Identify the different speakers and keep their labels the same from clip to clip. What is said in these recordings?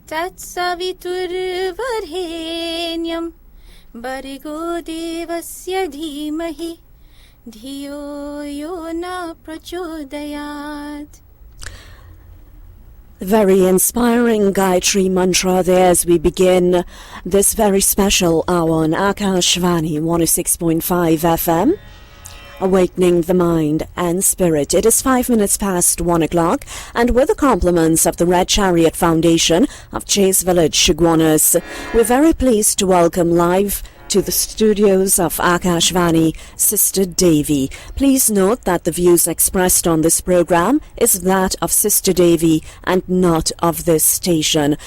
Speaker 1: तत्सवितुर्वरेण्यं भर्गो देवस्य धीमहि धियो यो न प्रचोदयात्.
Speaker 2: Very inspiring Gayatri mantra there as we begin this very special hour on Akashvani 106.5 FM. Awakening the mind and spirit. It is 5 minutes past 1 o'clock, and with the compliments of the Red Chariot Foundation of Chase Village, Shiguanas, we're very pleased to welcome live to the studios of Akashvani, Sister Devi. Please note that the views expressed on this program is that of Sister Devi and not of this station.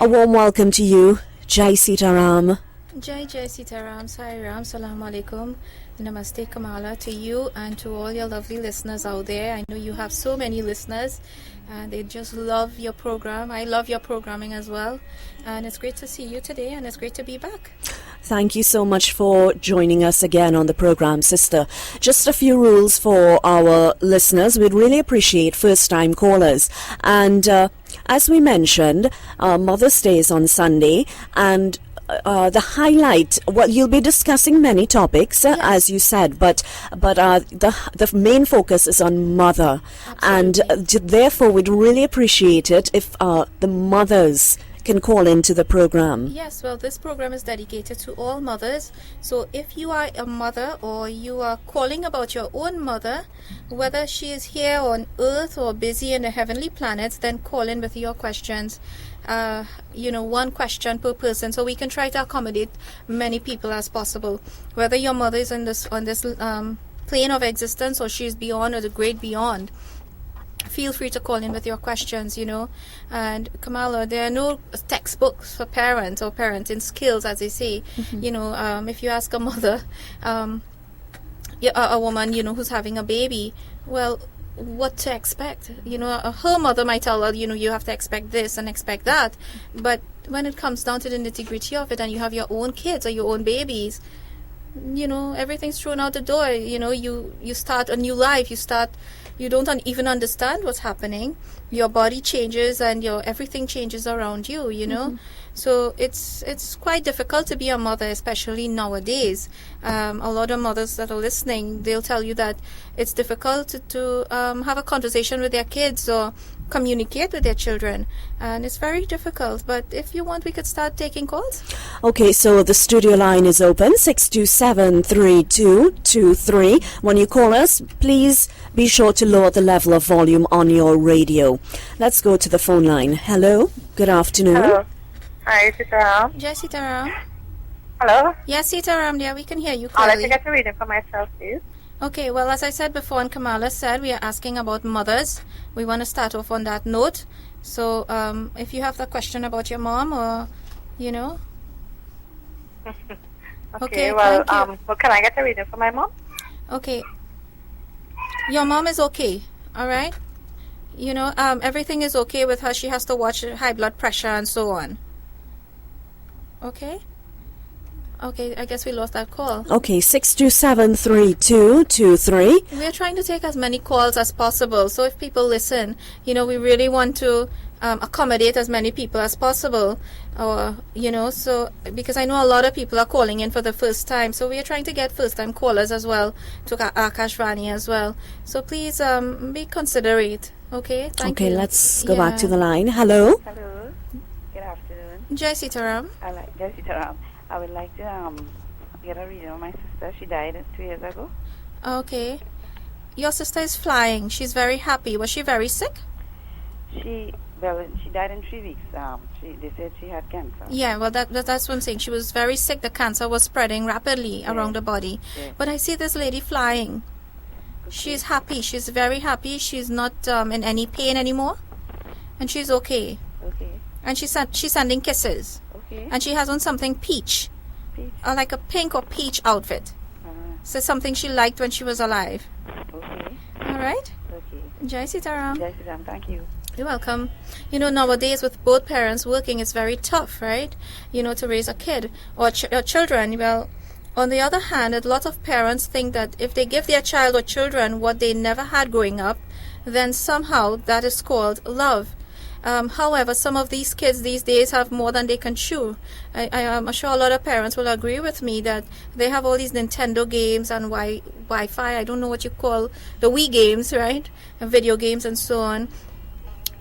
Speaker 2: A warm welcome to you, Jai Sitaram.
Speaker 1: Jai Sitaram, Sai Ram, Salam Alaikum. Namaste Kamala to you and to all your lovely listeners out there. I know you have so many listeners and they just love your program. I love your programming as well. And it's great to see you today and it's great to be back.
Speaker 2: Thank you so much for joining us again on the program, Sister. Just a few rules for our listeners. We'd really appreciate first-time callers. And as we mentioned, Mother's Day is on Sunday, and the highlight, well, you'll be discussing many topics, yes, as you said, but the main focus is on mother. Absolutely. And therefore we'd really appreciate it if the mothers can call into the program.
Speaker 1: Yes, well, this program is dedicated to all mothers. So if you are a mother or you are calling about your own mother, whether she is here on earth or busy in the heavenly planets, then call in with your questions. One question per person, so we can try to accommodate many people as possible. Whether your mother is on this plane of existence or she's beyond or the great beyond, feel free to call in with your questions, And Kamala, there are no textbooks for parents or parenting skills, as they say. Mm-hmm. If you ask a mother, a woman, who's having a baby, well, what to expect? Her mother might tell her, you have to expect this and expect that. But when it comes down to the nitty-gritty of it and you have your own kids or your own babies, everything's thrown out the door. You start a new life. You don't even understand what's happening. Your body changes and everything changes around you, Mm-hmm. So it's quite difficult to be a mother, especially nowadays. A lot of mothers that are listening, they'll tell you that it's difficult to have a conversation with their kids or communicate with their children, and it's very difficult. But if you want, we could start taking calls.
Speaker 2: Okay, so the studio line is open, 627-3223. When you call us, please be sure to lower the level of volume on your radio. Let's go to the phone line. Hello, good afternoon.
Speaker 3: Hello. Hi, Sitaram.
Speaker 1: Jai Sitaram.
Speaker 3: Hello?
Speaker 1: Yes, Sitaram, yeah, we can hear you clearly.
Speaker 3: I'd like to get a reading for myself, please.
Speaker 1: Okay, well, as I said before and Kamala said, we are asking about mothers. We want to start off on that note. So, if you have the question about your mom or,
Speaker 3: Okay, well, can I get a reading for my mom?
Speaker 1: Okay. Your mom is okay, all right? Everything is okay with her. She has to watch high blood pressure and so on. Okay, I guess we lost that call.
Speaker 2: Okay, 627-3223.
Speaker 1: We're trying to take as many calls as possible. So if people listen, we really want to accommodate as many people as possible. Or, so because I know a lot of people are calling in for the first time. So we are trying to get first-time callers as well to Akashvani as well. So please be considerate. Okay, thank you.
Speaker 2: Okay, let's go back to the line. Hello.
Speaker 3: Hello. Good afternoon.
Speaker 1: Jai Sitaram.
Speaker 3: Jai Sitaram. I would like to get a reading on my sister. She died 2 years ago.
Speaker 1: Okay. Your sister is flying. She's very happy. Was she very sick?
Speaker 3: She died in 3 weeks. They said she had cancer.
Speaker 1: Yeah, well, that's one thing. She was very sick. The cancer was spreading rapidly around the body. Yeah. But I see this lady flying. Okay. She's happy. She's very happy. She's not in any pain anymore. And she's okay.
Speaker 3: Okay.
Speaker 1: And she's sending kisses.
Speaker 3: Okay.
Speaker 1: And she has on something peach. Like a pink or peach outfit. So something she liked when she was alive.
Speaker 3: Okay.
Speaker 1: All right?
Speaker 3: Okay.
Speaker 1: Jai Sitaram.
Speaker 3: Jai Sitaram, thank you.
Speaker 1: You're welcome. Nowadays with both parents working, it's very tough, right? To raise a kid or children. Well, on the other hand, a lot of parents think that if they give their child or children what they never had growing up, then somehow that is called love. However, some of these kids these days have more than they can chew. I am sure a lot of parents will agree with me that they have all these Nintendo games and Wi-Fi, I don't know what you call the Wii games, right? Video games and so on.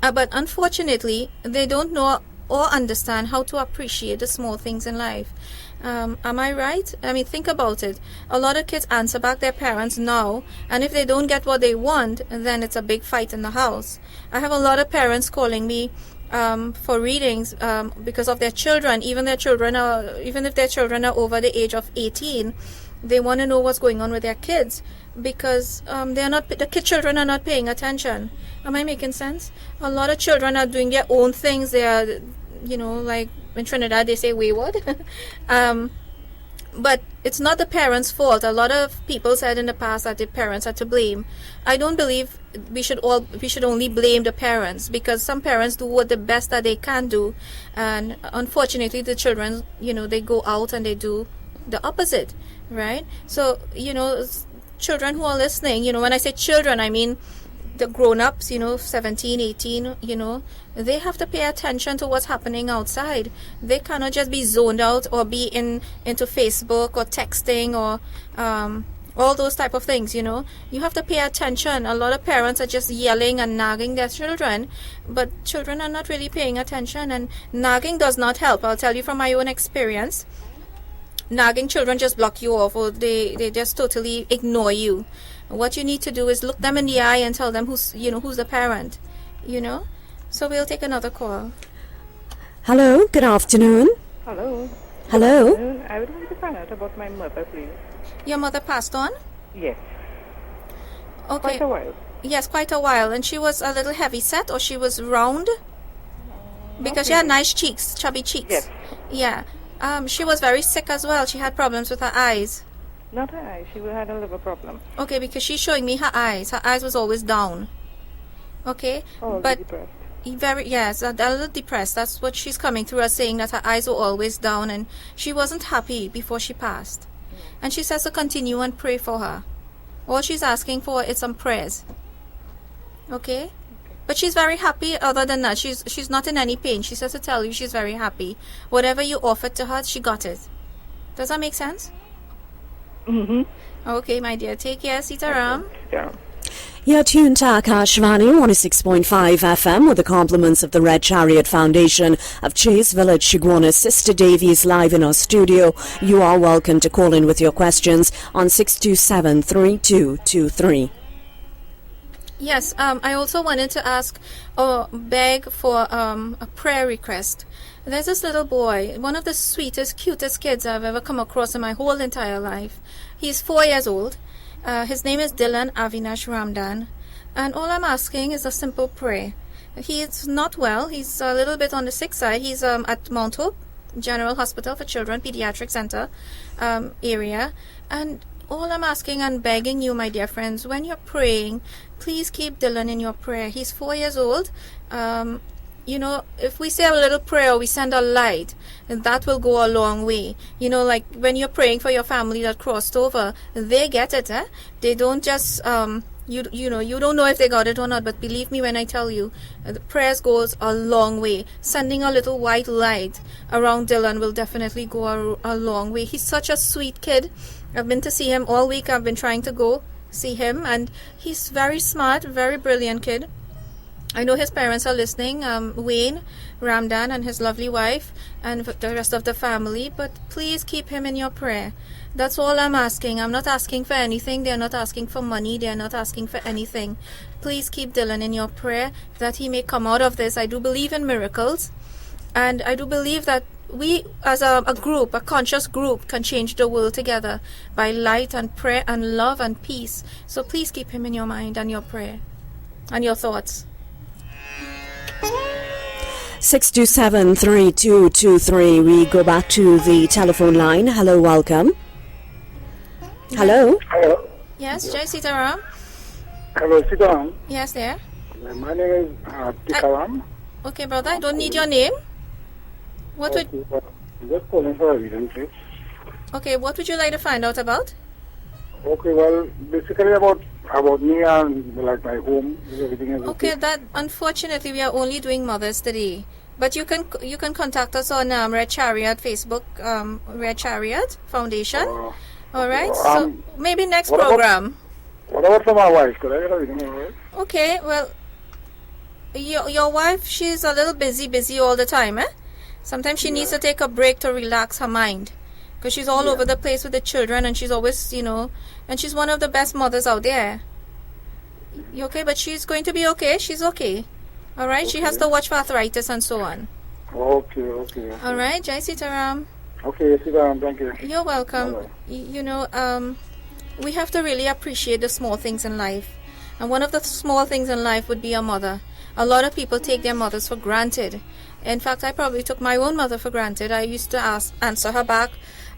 Speaker 1: But unfortunately, they don't know or understand how to appreciate the small things in life. Am I right? I mean, think about it. A lot of kids answer back their parents now, and if they don't get what they want, then it's a big fight in the house. I have a lot of parents calling me for readings because of their children. Even if their children are over the age of 18, they want to know what's going on with their kids because children are not paying attention. Am I making sense? A lot of children are doing their own things. They are, like in Trinidad they say wayward. But it's not the parents' fault. A lot of people said in the past that the parents are to blame. I don't believe we should only blame the parents, because some parents do what the best that they can do, and unfortunately the children, they go out and they do the opposite, right? So, children who are listening, when I say children, I mean the grown-ups, 17, 18, they have to pay attention to what's happening outside. They cannot just be zoned out or be into Facebook or texting or all those type of things, You have to pay attention. A lot of parents are just yelling and nagging their children, but children are not really paying attention, and nagging does not help. I'll tell you from my own experience. Nagging children just block you off, or they just totally ignore you. What you need to do is look them in the eye and tell them who's the parent, So we'll take another call.
Speaker 2: Hello, good afternoon.
Speaker 4: Hello.
Speaker 2: Hello.
Speaker 4: Good afternoon. I would like to find out about my mother, please.
Speaker 1: Your mother passed on?
Speaker 4: Yes.
Speaker 1: Okay.
Speaker 4: Quite a while.
Speaker 1: Yes, quite a while. And she was a little heavy set, or she was round? Because she had nice cheeks, chubby cheeks.
Speaker 4: Yes.
Speaker 1: Yeah. She was very sick as well. She had problems with her eyes.
Speaker 4: Not her eyes. She had a liver problem.
Speaker 1: Okay, because she's showing me her eyes. Her eyes was always down. Okay?
Speaker 4: Oh,
Speaker 1: but
Speaker 4: depressed.
Speaker 1: Yes, a little depressed. That's what she's coming through as, saying that her eyes were always down and she wasn't happy before she passed. And she says to continue and pray for her. All she's asking for is some prayers. Okay? But she's very happy. Other than that, she's not in any pain. She says to tell you she's very happy. Whatever you offered to her, she got it. Does that make sense?
Speaker 4: Mm-hmm.
Speaker 1: Okay, my dear. Take care. Sitaram.
Speaker 4: Yeah.
Speaker 2: You're tuned to Akashvani 106.5 FM with the compliments of the Red Chariot Foundation of Chase Village, Shigwana. Sister Devi is live in our studio. You are welcome to call in with your questions on 627-3223.
Speaker 1: Yes, I also wanted to ask or beg for a prayer request. There's this little boy, one of the sweetest, cutest kids I've ever come across in my whole entire life. He's 4 years old. His name is Dylan Avinash Ramdan. And all I'm asking is a simple prayer. He's not well. He's a little bit on the sick side. He's at Mount Hope General Hospital for Children Pediatric Center area. And all I'm asking and begging you, my dear friends, when you're praying, please keep Dylan in your prayer. He's 4 years old. If we say a little prayer, we send a light, and that will go a long way. Like when you're praying for your family that crossed over, they get it, eh? They don't just, you don't know if they got it or not, but believe me when I tell you, the prayers goes a long way. Sending a little white light around Dylan will definitely go a long way. He's such a sweet kid. I've been to see him all week. I've been trying to go see him, and he's very smart, very brilliant kid. I know his parents are listening, Wayne Ramdan and his lovely wife and the rest of the family, but please keep him in your prayer. That's all I'm asking. I'm not asking for anything. They're not asking for money. They're not asking for anything. Please keep Dylan in your prayer that he may come out of this. I do believe in miracles, and I do believe that we as a group, a conscious group, can change the world together by light and prayer and love and peace. So please keep him in your mind and your prayer and your thoughts.
Speaker 2: 627-3223. We go back to the telephone line. Hello, welcome. Hello.
Speaker 5: Hello.
Speaker 1: Yes, Jai Sitaram.
Speaker 5: Hello, Sitaram.
Speaker 1: Yes, there.
Speaker 5: My name is Tikaram.
Speaker 1: Okay, brother, I don't need your name. What would...
Speaker 5: Just calling for a reason, please.
Speaker 1: Okay, what would you like to find out about?
Speaker 5: Okay, well, basically about about me and like my home. Everything is
Speaker 1: Okay, that unfortunately we are only doing mothers today. But you can contact us on Red Chariot Facebook, Red Chariot Foundation. All right. So maybe next
Speaker 5: what about-
Speaker 1: program.
Speaker 5: What about for my wife? Could I get a reading for my wife?
Speaker 1: Okay. Well, your wife, she's a little busy all the time, eh? Sometimes she needs to take a break to relax her mind, because she's all over the place with the children, and she's always, and she's one of the best mothers out there. You okay? But she's going to be okay. She's okay. All right. She has to watch for arthritis and so on.
Speaker 5: Okay.
Speaker 1: All right, Jai Sitaram.
Speaker 5: Okay, sit down. Thank you.
Speaker 1: You're welcome.
Speaker 5: Bye-bye.
Speaker 1: We have to really appreciate the small things in life. And one of the small things in life would be a mother. A lot of people take their mothers for granted. In fact, I probably took my own mother for granted. I used to answer her back.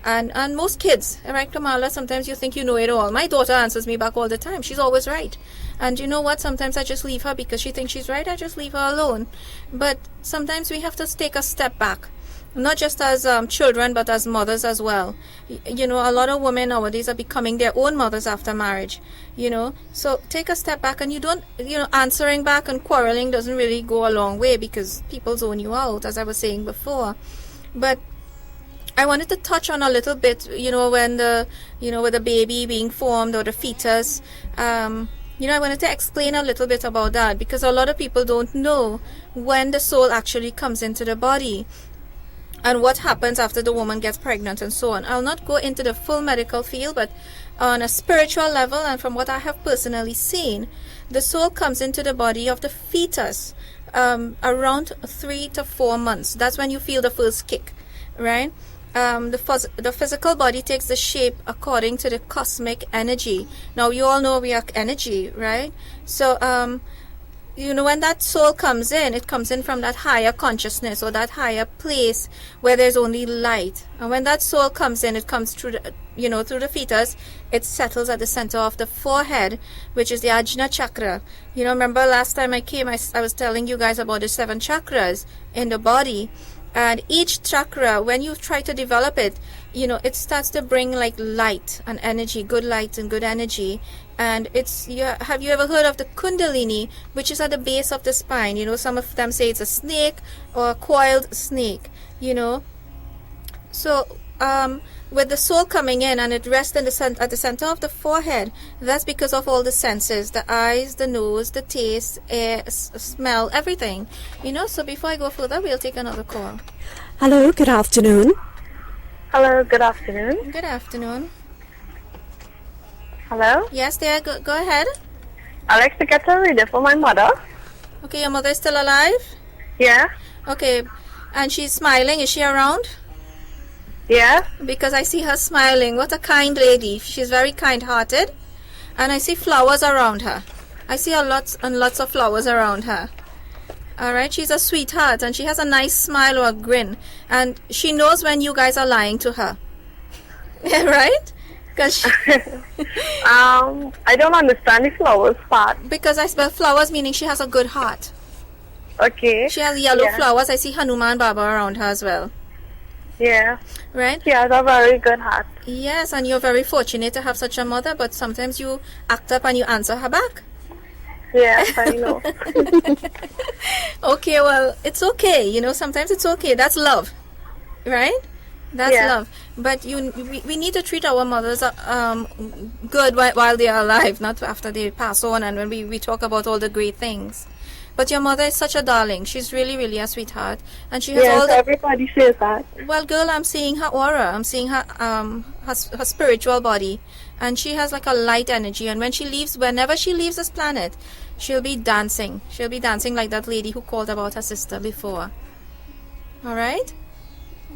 Speaker 1: And most kids, right, Kamala, sometimes you think you know it all. My daughter answers me back all the time. She's always right. And you know what? Sometimes I just leave her because she thinks she's right. I just leave her alone. But sometimes we have to take a step back. Not just as children, but as mothers as well. A lot of women nowadays are becoming their own mothers after marriage. So take a step back, and you don't, answering back and quarreling doesn't really go a long way, because people zone you out, as I was saying before. But I wanted to touch on a little bit, when with the baby being formed, or the fetus. I wanted to explain a little bit about that, because a lot of people don't know when the soul actually comes into the body, and what happens after the woman gets pregnant and so on. I'll not go into the full medical field, but on a spiritual level, and from what I have personally seen, the soul comes into the body of the fetus around 3 to 4 months. That's when you feel the first kick, right? The physical body takes the shape according to the cosmic energy. Now, you all know we are energy, right? So, when that soul comes in, it comes in from that higher consciousness, or that higher place where there's only light. And when that soul comes in, it comes through through the fetus. It settles at the center of the forehead, which is the Ajna chakra. Remember last time I came, I was telling you guys about the 7 chakras in the body. And each chakra, when you try to develop it, it starts to bring like light and energy, good light and good energy. And have you ever heard of the Kundalini, which is at the base of the spine? Some of them say it's a snake or a coiled snake, So, with the soul coming in and it rests at the center of the forehead, that's because of all the senses, the eyes, the nose, the taste, air, smell, everything. So before I go further, we'll take another call.
Speaker 2: Hello, good afternoon.
Speaker 4: Hello, good afternoon.
Speaker 1: Good afternoon.
Speaker 4: Hello?
Speaker 1: Yes, there, go ahead.
Speaker 4: I'd like to get a reader for my mother.
Speaker 1: Okay, your mother is still alive?
Speaker 4: Yeah?
Speaker 1: Okay, and she's smiling. Is she around?
Speaker 4: Yeah?
Speaker 1: Because I see her smiling. What a kind lady. She's very kind-hearted. And I see flowers around her. I see lots and lots of flowers around her. Alright, she's a sweetheart, and she has a nice smile or a grin. And she knows when you guys are lying to her. Right?
Speaker 4: I don't understand the flowers part.
Speaker 1: Because I spell flowers meaning she has a good heart.
Speaker 4: Okay.
Speaker 1: She has yellow flowers. I see Hanuman Baba around her as well.
Speaker 4: Yeah.
Speaker 1: Right?
Speaker 4: She has a very good heart.
Speaker 1: Yes, and you're very fortunate to have such a mother, but sometimes you act up and you answer her back.
Speaker 4: Yes, I know.
Speaker 1: Okay, well, it's okay. Sometimes it's okay. That's love. Right? That's love. But we need to treat our mothers good while they are alive, not after they pass on and when we talk about all the great things. But your mother is such a darling. She's really, really a sweetheart. And she has all the...
Speaker 4: everybody says that.
Speaker 1: Well, girl, I'm seeing her aura. I'm seeing her her spiritual body. And she has like a light energy. And whenever she leaves this planet, she'll be dancing. She'll be dancing like that lady who called about her sister before. All right?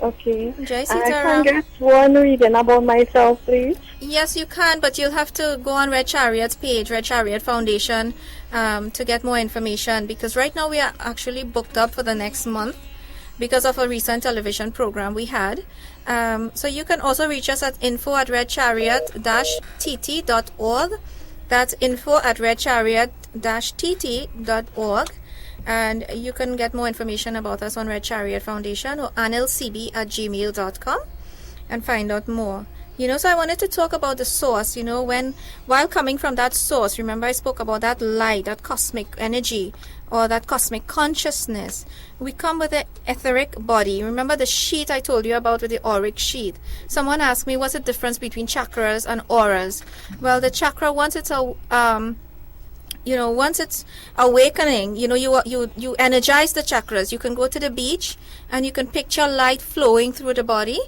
Speaker 4: Okay.
Speaker 1: Jai
Speaker 4: I
Speaker 1: Sitaram.
Speaker 4: can get one reading about myself, please.
Speaker 1: Yes, you can, but you'll have to go on Red Chariot's page, Red Chariot Foundation, to get more information, because right now we are actually booked up for the next month because of a recent television program we had. So you can also reach us at info@redchariot-tt.org. That's info@redchariot-tt.org. And you can get more information about us on Red Chariot Foundation or anilcb@gmail.com and find out more. So I wanted to talk about the source, while coming from that source, remember I spoke about that light, that cosmic energy, or that cosmic consciousness. We come with the etheric body. Remember the sheet I told you about with the auric sheet? Someone asked me what's the difference between chakras and auras. Well, the chakra, once it's awakening, you energize the chakras. You can go to the beach and you can picture light flowing through the body,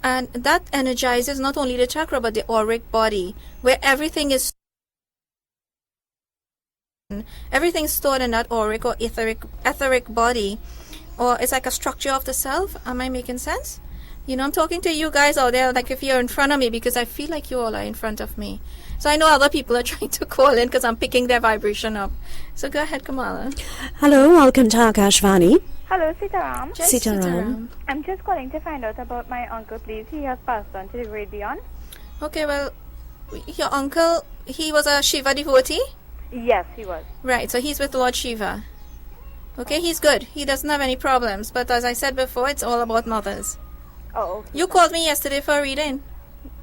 Speaker 1: and that energizes not only the chakra but the auric body, where everything's stored in that auric or etheric body, or it's like a structure of the self. Am I making sense? I'm talking to you guys out there, like if you're in front of me, because I feel like you all are in front of me. So I know other people are trying to call in because I'm picking their vibration up. So go ahead, Kamala.
Speaker 2: Hello, welcome to Akashvani.
Speaker 3: Hello, Sitaram.
Speaker 2: Sitaram.
Speaker 3: I'm just calling to find out about my uncle, please. He has passed on to the great beyond.
Speaker 1: Okay, well, your uncle, he was a Shiva devotee?
Speaker 3: Yes, he was.
Speaker 1: Right, so he's with Lord Shiva. Okay, he's good. He doesn't have any problems. But as I said before, it's all about mothers.
Speaker 3: Oh, okay.
Speaker 1: You called me yesterday for a reading.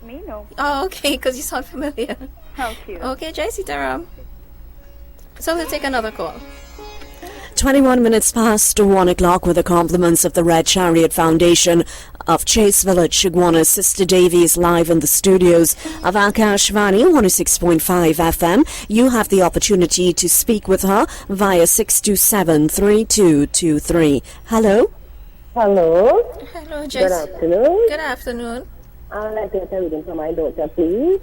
Speaker 3: Me? No.
Speaker 1: Oh, okay, because you sound familiar.
Speaker 3: How cute.
Speaker 1: Okay, Jai Sitaram. So we'll take another call.
Speaker 2: 21 minutes past 1 o'clock with the compliments of the Red Chariot Foundation of Chase Village. Iguana Sister Devi is live in the studios of Akashvani 106.5 FM. You have the opportunity to speak with her via 627-3223. Hello?
Speaker 6: Hello.
Speaker 1: Hello, Jai.
Speaker 6: Good afternoon.
Speaker 1: Good afternoon.
Speaker 6: I would like to get a reading for my daughter, please.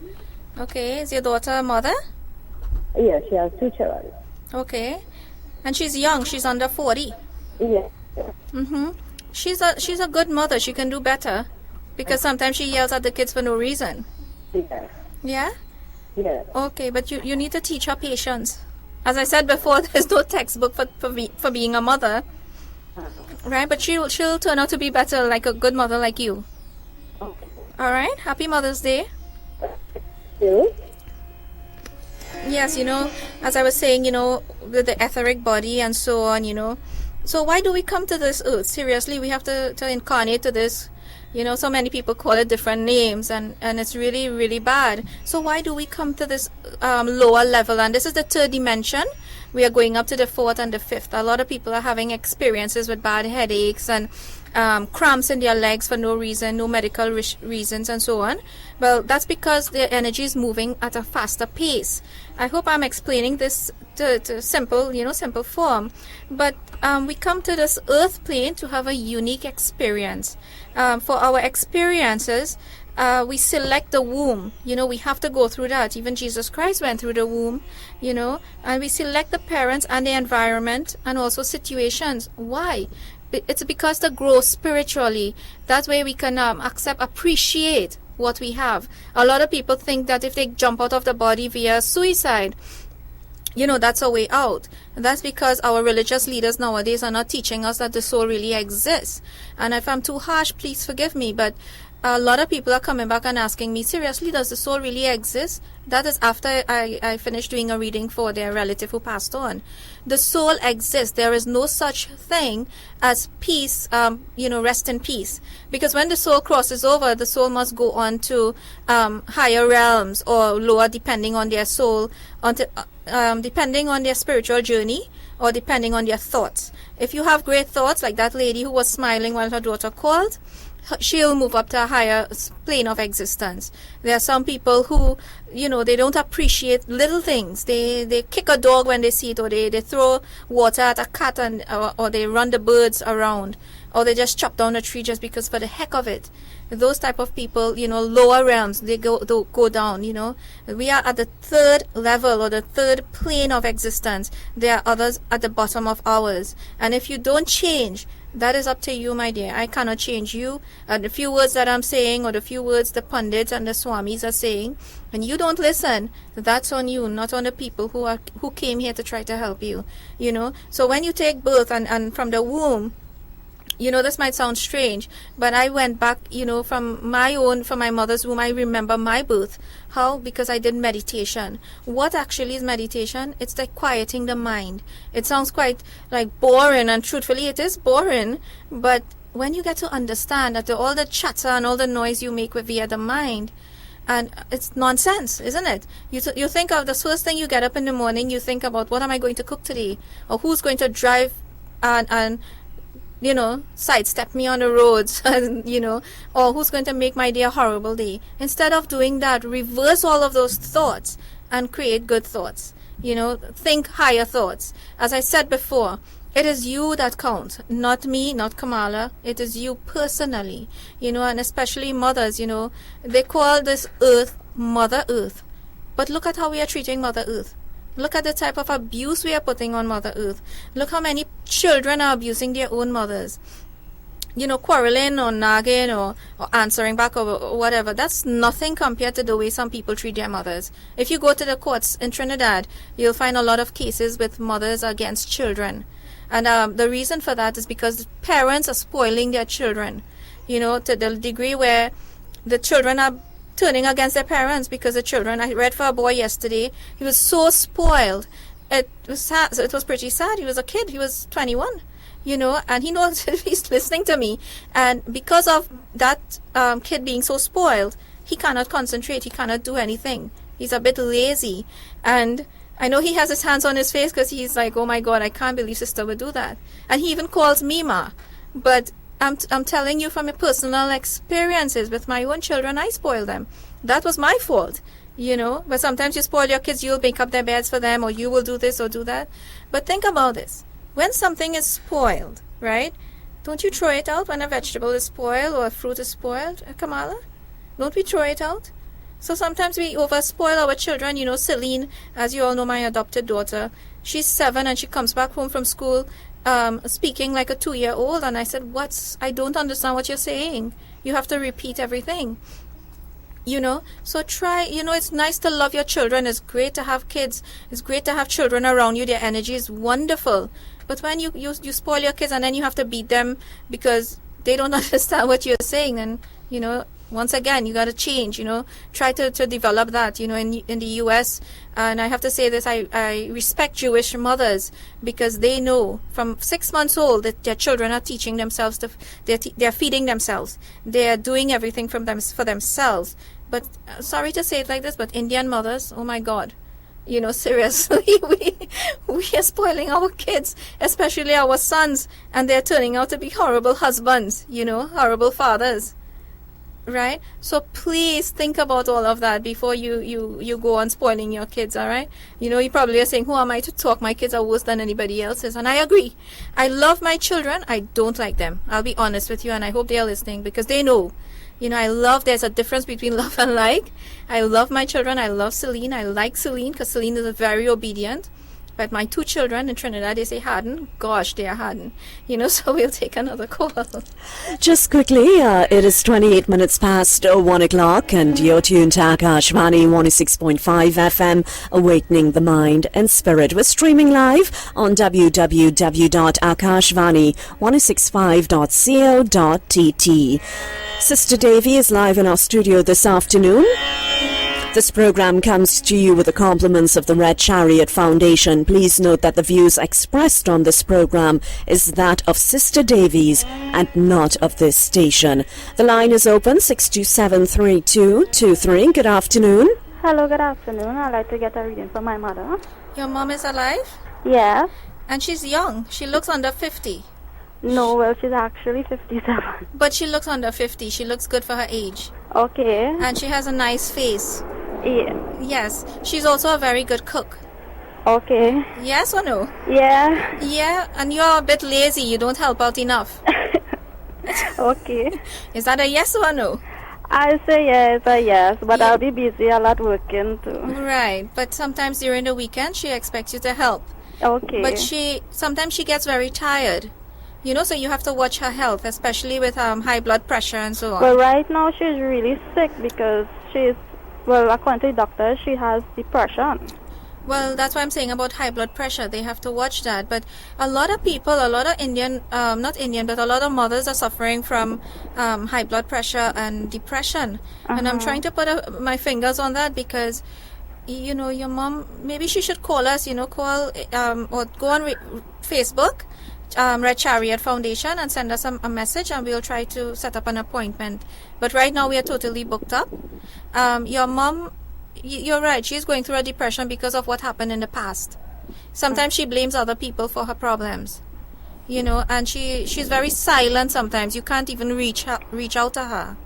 Speaker 1: Okay, is your daughter a mother?
Speaker 6: Yes, she has 2 children.
Speaker 1: Okay. And she's young, she's under 40.
Speaker 6: Yes.
Speaker 1: She's a good mother. She can do better, because sometimes she yells at the kids for no reason.
Speaker 6: Yes.
Speaker 1: Yeah?
Speaker 6: Yes.
Speaker 1: Okay, but you need to teach her patience. As I said before, there's no textbook for being a mother. Right? But she'll turn out to be better, like a good mother like you.
Speaker 6: Okay.
Speaker 1: Alright? Happy Mother's Day.
Speaker 6: You?
Speaker 1: Yes, as I was saying, with the etheric body and so on, So why do we come to this earth? Seriously, we have to incarnate to this. So many people call it different names, and it's really, really bad. So why do we come to this lower level? And this is the 3rd dimension. We are going up to the 4th and the 5th. A lot of people are having experiences with bad headaches and cramps in their legs for no reason, no medical reasons, and so on. Well, that's because their energy is moving at a faster pace. I hope I'm explaining this to simple form. But we come to this earth plane to have a unique experience. For our experiences, we select the womb. We have to go through that. Even Jesus Christ went through the womb, and we select the parents and the environment and also situations. Why? It's because to grow spiritually. That way we can appreciate what we have. A lot of people think that if they jump out of the body via suicide, that's a way out. That's because our religious leaders nowadays are not teaching us that the soul really exists. And if I'm too harsh, please forgive me, but a lot of people are coming back and asking me, seriously, does the soul really exist? That is after I finished doing a reading for their relative who passed on. The soul exists. There is no such thing as peace, rest in peace. Because when the soul crosses over, the soul must go on to higher realms or lower, depending on their soul, depending on their spiritual journey, or depending on their thoughts. If you have great thoughts, like that lady who was smiling while her daughter called, she'll move up to a higher plane of existence. There are some people who, they don't appreciate little things. They kick a dog when they see it, or they throw water at a cat, or they run the birds around, or they just chop down a tree just because for the heck of it. Those type of people, lower realms, they go down, We are at the 3rd level or the 3rd plane of existence. There are others at the bottom of ours. And if you don't change, that is up to you, my dear. I cannot change you. The few words that I'm saying, or the few words the pundits and the swamis are saying, and you don't listen, that's on you, not on the people who came here to try to help you. So when you take birth and from the womb, this might sound strange, but I went back, from my mother's womb. I remember my birth. How? Because I did meditation. What actually is meditation? It's like quieting the mind. It sounds quite like boring, and truthfully it is boring, but when you get to understand that all the chatter and all the noise you make with via the mind, and it's nonsense, isn't it? You think of the first thing you get up in the morning, you think about what am I going to cook today, or who's going to drive and sidestep me on the roads, and or who's going to make my day a horrible day. Instead of doing that, reverse all of those thoughts and create good thoughts. Think higher thoughts. As I said before, it is you that counts, not me, not Kamala. It is you personally, and especially mothers, they call this earth Mother Earth. But look at how we are treating Mother Earth. Look at the type of abuse we are putting on Mother Earth. Look how many children are abusing their own mothers. Quarreling or nagging or answering back or whatever. That's nothing compared to the way some people treat their mothers. If you go to the courts in Trinidad, you'll find a lot of cases with mothers against children. And the reason for that is because parents are spoiling their children, to the degree where the children are turning against their parents because the children, I read for a boy yesterday, he was so spoiled. It was sad. It was pretty sad. He was a kid. He was 21, and he knows if he's listening to me. And because of that kid being so spoiled, he cannot concentrate. He cannot do anything. He's a bit lazy. And I know he has his hands on his face because he's like, oh my God, I can't believe sister would do that. And he even calls me Ma. But I'm telling you from my personal experiences with my own children, I spoil them. That was my fault, But sometimes you spoil your kids, you'll make up their beds for them, or you will do this or do that. But think about this. When something is spoiled, right? Don't you throw it out when a vegetable is spoiled or a fruit is spoiled, Kamala? Don't we throw it out? So sometimes we overspoil our children. Celine, as you all know, my adopted daughter, she's 7 and she comes back home from school speaking like a 2-year-old. And I said, I don't understand what you're saying. You have to repeat everything. So try, it's nice to love your children. It's great to have kids. It's great to have children around you. Their energy is wonderful. But when you spoil your kids and then you have to beat them because they don't understand what you're saying, then, once again, you got to change, try to develop that, in the U.S. And I have to say this, I respect Jewish mothers because they know from 6 months old that their children are teaching themselves, they're feeding themselves. They're doing everything for themselves. But sorry to say it like this, but Indian mothers, oh my God, seriously, we are spoiling our kids, especially our sons, and they're turning out to be horrible husbands, horrible fathers. Right? So please think about all of that before you go on spoiling your kids, all right? You probably are saying, who am I to talk? My kids are worse than anybody else's. And I agree. I love my children. I don't like them. I'll be honest with you, and I hope they are listening because they know. There's a difference between love and like. I love my children. I love Celine. I like Celine because Celine is very obedient. But my 2 children in Trinidad, they say harden. Gosh, they are harden. So we'll take another call.
Speaker 2: Just quickly, it is 28 minutes past 1 o'clock and you're tuned to Akashvani 106.5 FM, Awakening the Mind and Spirit. We're streaming live on www.akashvani1065.co.tt. Sister Devi is live in our studio this afternoon. This program comes to you with the compliments of the Red Chariot Foundation. Please note that the views expressed on this program is that of Sister Davies and not of this station. The line is open, 627-3223. Good afternoon.
Speaker 4: Hello, good afternoon. I'd like to get a reading for my mother.
Speaker 1: Your mom is alive?
Speaker 4: Yes.
Speaker 1: And she's young. She looks under 50.
Speaker 4: No, well, she's actually 57.
Speaker 1: But she looks under 50. She looks good for her age.
Speaker 4: Okay.
Speaker 1: And she has a nice face.
Speaker 4: Yeah.
Speaker 1: Yes. She's also a very good cook.
Speaker 4: Okay.
Speaker 1: Yes or no?
Speaker 4: Yeah.
Speaker 1: Yeah, and you're a bit lazy. You don't help out enough.
Speaker 4: Okay.
Speaker 1: Is that a yes or a no?
Speaker 4: I'll say yes, but I'll be busy a lot working too.
Speaker 1: Right, but sometimes during the weekend she expects you to help.
Speaker 4: Okay.
Speaker 1: But sometimes she gets very tired. So you have to watch her health, especially with high blood pressure and so on.
Speaker 4: Well, right now she's really sick because according to the doctor, she has depression.
Speaker 1: Well, that's why I'm saying about high blood pressure. They have to watch that. But a lot of people, a lot of Indian, not Indian, but a lot of mothers are suffering from high blood pressure and depression. And I'm trying to put my fingers on that because, your mom, maybe she should call us, call or go on Facebook Red Chariot Foundation and send us a message, and we'll try to set up an appointment. But right now we are totally booked up. Your mom, you're right, she's going through a depression because of what happened in the past. Sometimes she blames other people for her problems, you know, and she's very silent sometimes. You can't even reach out to her.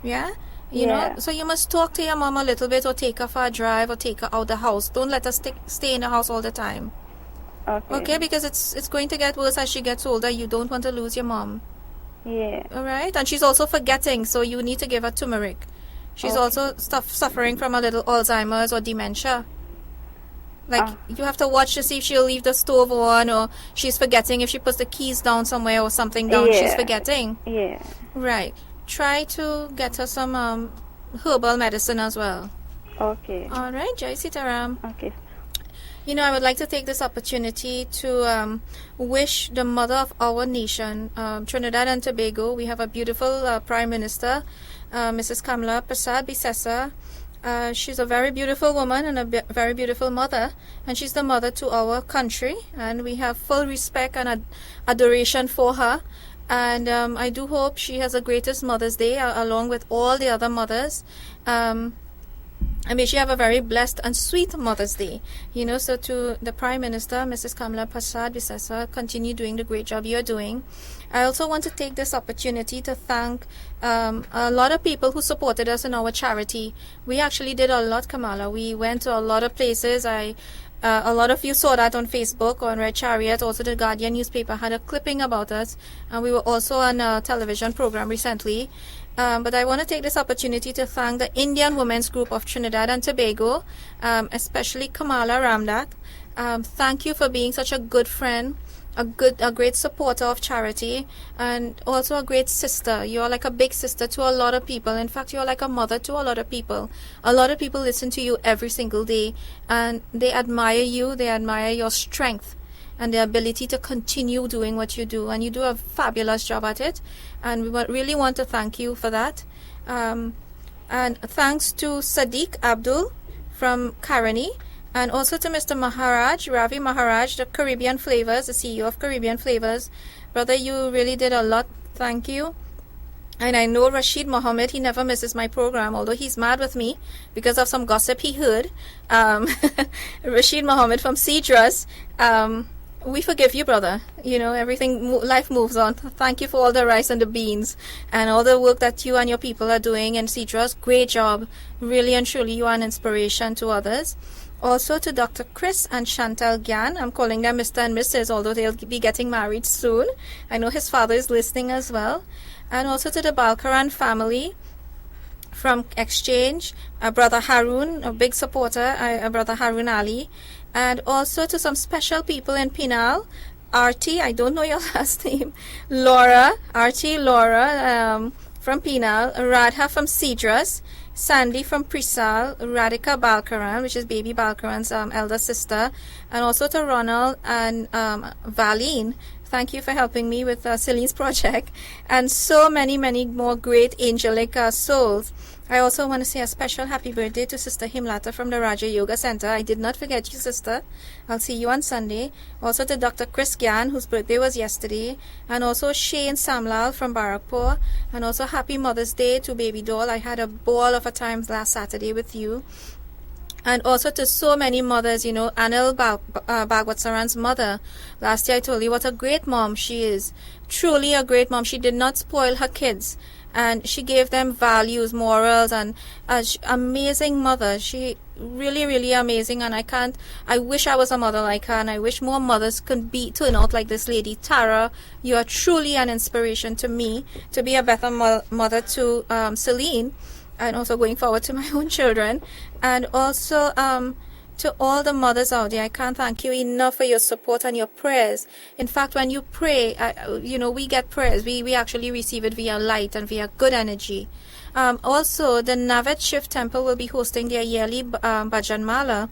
Speaker 1: Yeah? You know, so you must talk to your mom a little bit, or take her for a drive, or take her out the house. Don't let her stay in the house all the time. Okay, because it's going to get worse as she gets older. You don't want to lose your mom.
Speaker 4: Yeah.
Speaker 1: All right? And she's also forgetting, so you need to give her turmeric. She's also suffering from a little Alzheimer's or dementia. Like, you have to watch to see if she'll leave the stove on, or she's forgetting if she puts the keys down somewhere or something down. She's forgetting.
Speaker 4: Yeah.
Speaker 1: Right. Try to get her some herbal medicine as well.
Speaker 4: Okay.
Speaker 1: All right, Jai Sitaram.
Speaker 4: Okay.
Speaker 1: You know, I would like to take this opportunity to wish the mother of our nation, Trinidad and Tobago. We have a beautiful Prime Minister, Mrs. Kamala Prasad Bisesa. She's a very beautiful woman and a very beautiful mother, and she's the mother to our country, and we have full respect and adoration for her. And I do hope she has the greatest Mother's Day along with all the other mothers. I mean, she have a very blessed and sweet Mother's Day, you know. So to the Prime Minister, Mrs. Kamala Prasad Bisesa, continue doing the great job you're doing. I also want to take this opportunity to thank a lot of people who supported us in our charity. We actually did a lot, Kamala. We went to a lot of places. A lot of you saw that on Facebook, on Red Chariot. Also, the Guardian newspaper had a clipping about us, and we were also on a television program recently. But I want to take this opportunity to thank the Indian Women's Group of Trinidad and Tobago, especially Kamala Ramdak. Thank you for being such a good friend, a great supporter of charity, and also a great sister. You're like a big sister to a lot of people. In fact, you're like a mother to a lot of people. A lot of people listen to you every single day, and they admire you. They admire your strength and the ability to continue doing what you do, and you do a fabulous job at it, and we really want to thank you for that. And thanks to Sadiq Abdul from Karani, and also to Mr. Maharaj, Ravi Maharaj, the Caribbean Flavors, the CEO of Caribbean Flavors. Brother, you really did a lot. Thank you. And I know Rashid Mohammed, he never misses my program, although he's mad with me because of some gossip he heard. Rashid Mohammed from Cedras, we forgive you, brother. You know, life moves on. Thank you for all the rice and the beans and all the work that you and your people are doing in Cedras. Great job. Really and truly, you are an inspiration to others. Also to Dr. Chris and Chantal Gyan. I'm calling them Mr. and Mrs., although they'll be getting married soon. I know his father is listening as well. And also to the Balkaran family from Exchange, Brother Harun, a big supporter, Brother Harun Ali. And also to some special people in Pinal, Artie, I don't know your last name, Laura from Pinal, Radha from Cedras, Sandy from Prisal, Radhika Balkaran, which is baby Balkaran's elder sister, and also to Ronald and Valine. Thank you for helping me with Celine's project, and so many more great angelic souls. I also want to say a special happy birthday to Sister Himlata from the Raja Yoga Center. I did not forget you, sister. I'll see you on Sunday. Also to Dr. Chris Gyan, whose birthday was yesterday, and also Shane Samlal from Barakpur, and also happy Mother's Day to Baby Doll. I had a ball of a time last Saturday with you. And also to so many mothers, you know, Anil Bhagwat mother. Last year I told you what a great mom she is. Truly a great mom. She did not spoil her kids, and she gave them values, morals, and amazing mother. She really amazing, and I wish I was a mother like her, and I wish more mothers could turn out like this lady. Tara, you are truly an inspiration to me to be a better mother to Celine, and also going forward to my own children, and also to all the mothers out there. I can't thank you enough for your support and your prayers. In fact, when you pray, you know, we get prayers. We actually receive it via light and via good energy. Also, the Navet Shiv Temple will be hosting their yearly Bhajan Mala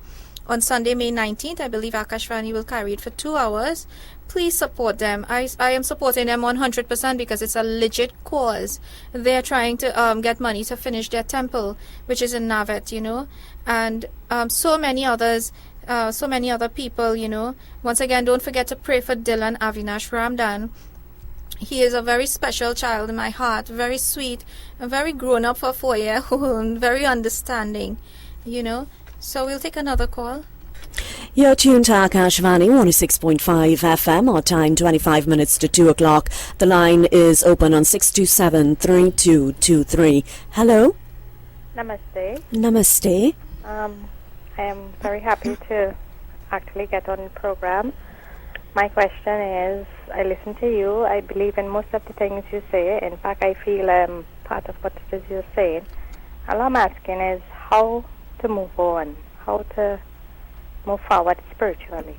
Speaker 1: on Sunday, May 19th. I believe Akashvani will carry it for 2 hours. Please support them. I am supporting them 100% because it's a legit cause. They're trying to get money to finish their temple, which is in Navet, you know, and so many others. so many other people, Once again, don't forget to pray for Dylan Avinash Ramdan. He is a very special child in my heart, very sweet, and very grown up for a 4-year-old, very understanding, So we'll take another call.
Speaker 2: You're tuned to Akashvani 106.5 FM. Our time 25 minutes to 2 o'clock. The line is open on 627-3223. Hello?
Speaker 7: Namaste.
Speaker 2: Namaste.
Speaker 7: I am very happy to actually get on the program. My question is, I listen to you. I believe in most of the things you say. In fact, I feel part of what it is you're saying. All I'm asking is how to move on, how to move forward spiritually.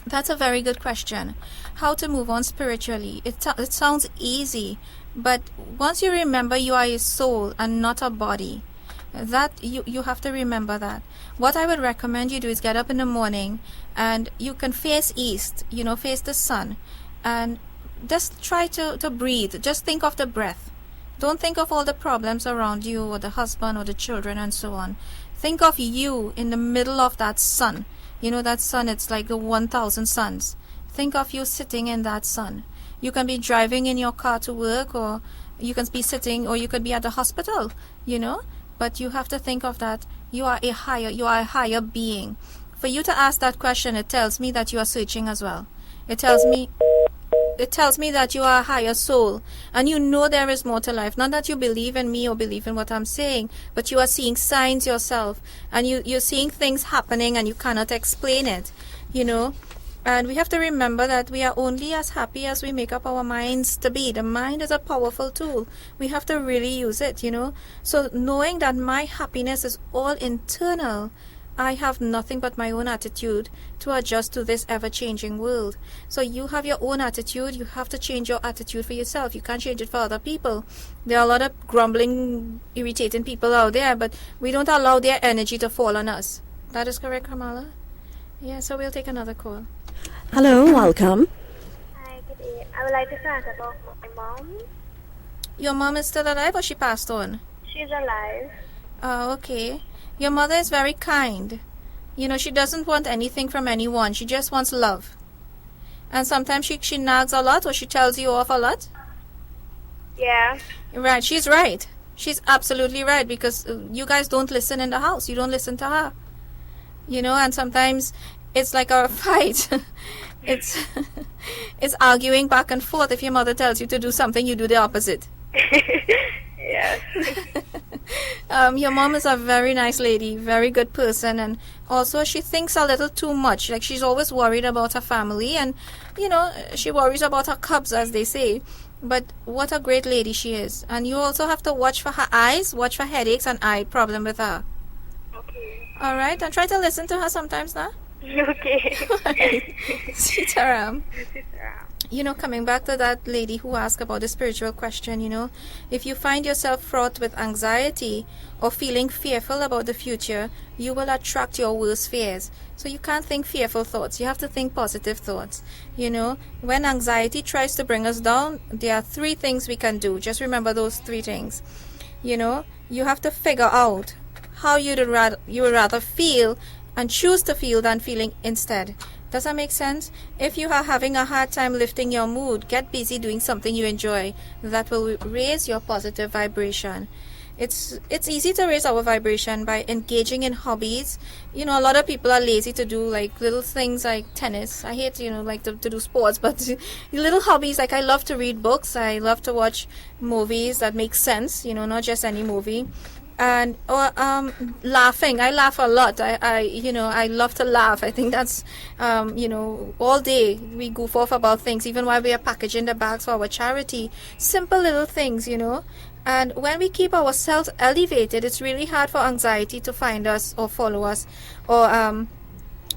Speaker 1: That's a very good question. How to move on spiritually. It sounds easy, but once you remember you are a soul and not a body, that you have to remember that. What I would recommend you do is get up in the morning and you can face east, face the sun, and just try to breathe. Just think of the breath. Don't think of all the problems around you or the husband or the children and so on. Think of you in the middle of that sun. That sun, it's like the 1,000 suns. Think of you sitting in that sun. You can be driving in your car to work, or you can be sitting, or you could be at the hospital, But you have to think of that. You are a higher being. For you to ask that question, it tells me that you are searching as well. It tells me that you are a higher soul, and there is more to life. Not that you believe in me or believe in what I'm saying, but you are seeing signs yourself, and you're seeing things happening and you cannot explain it, And we have to remember that we are only as happy as we make up our minds to be. The mind is a powerful tool. We have to really use it, So knowing that my happiness is all internal, I have nothing but my own attitude to adjust to this ever-changing world. So you have your own attitude. You have to change your attitude for yourself. You can't change it for other people. There are a lot of grumbling, irritating people out there, but we don't allow their energy to fall on us. That is correct, Kamala? Yeah, so we'll take another call.
Speaker 2: Hello, welcome.
Speaker 8: Hi, good evening. I would like to talk about my mom.
Speaker 1: Your mom is still alive or she passed on?
Speaker 8: She's alive.
Speaker 1: Oh, okay. Your mother is very kind. She doesn't want anything from anyone. She just wants love. And sometimes she nags a lot, or she tells you off a lot.
Speaker 8: Yeah.
Speaker 1: Right, she's right. She's absolutely right, because you guys don't listen in the house. You don't listen to her. And sometimes it's like a fight. It's arguing back and forth. If your mother tells you to do something, you do the opposite.
Speaker 8: Yes.
Speaker 1: Your mom is a very nice lady, very good person, and also she thinks a little too much. Like, she's always worried about her family, and she worries about her cubs, as they say. But what a great lady she is. And you also have to watch for her eyes, watch for headaches and eye problem with her.
Speaker 8: Okay.
Speaker 1: All right, and try to listen to her sometimes now.
Speaker 8: Okay.
Speaker 1: Sitaram. Coming back to that lady who asked about the spiritual question, if you find yourself fraught with anxiety or feeling fearful about the future, you will attract your worst fears. So you can't think fearful thoughts. You have to think positive thoughts. When anxiety tries to bring us down, there are 3 things we can do. Just remember those 3 things. You have to figure out how you would rather feel and choose to feel than feeling instead. Does that make sense? If you are having a hard time lifting your mood, get busy doing something you enjoy. That will raise your positive vibration. It's easy to raise our vibration by engaging in hobbies. A lot of people are lazy to do like little things like tennis. I hate, to do sports, but little hobbies, like I love to read books. I love to watch movies that make sense, not just any movie. And laughing. I laugh a lot. I love to laugh. I think that's all day we goof off about things, even while we are packaging the bags for our charity. Simple little things, And when we keep ourselves elevated, it's really hard for anxiety to find us or follow us, or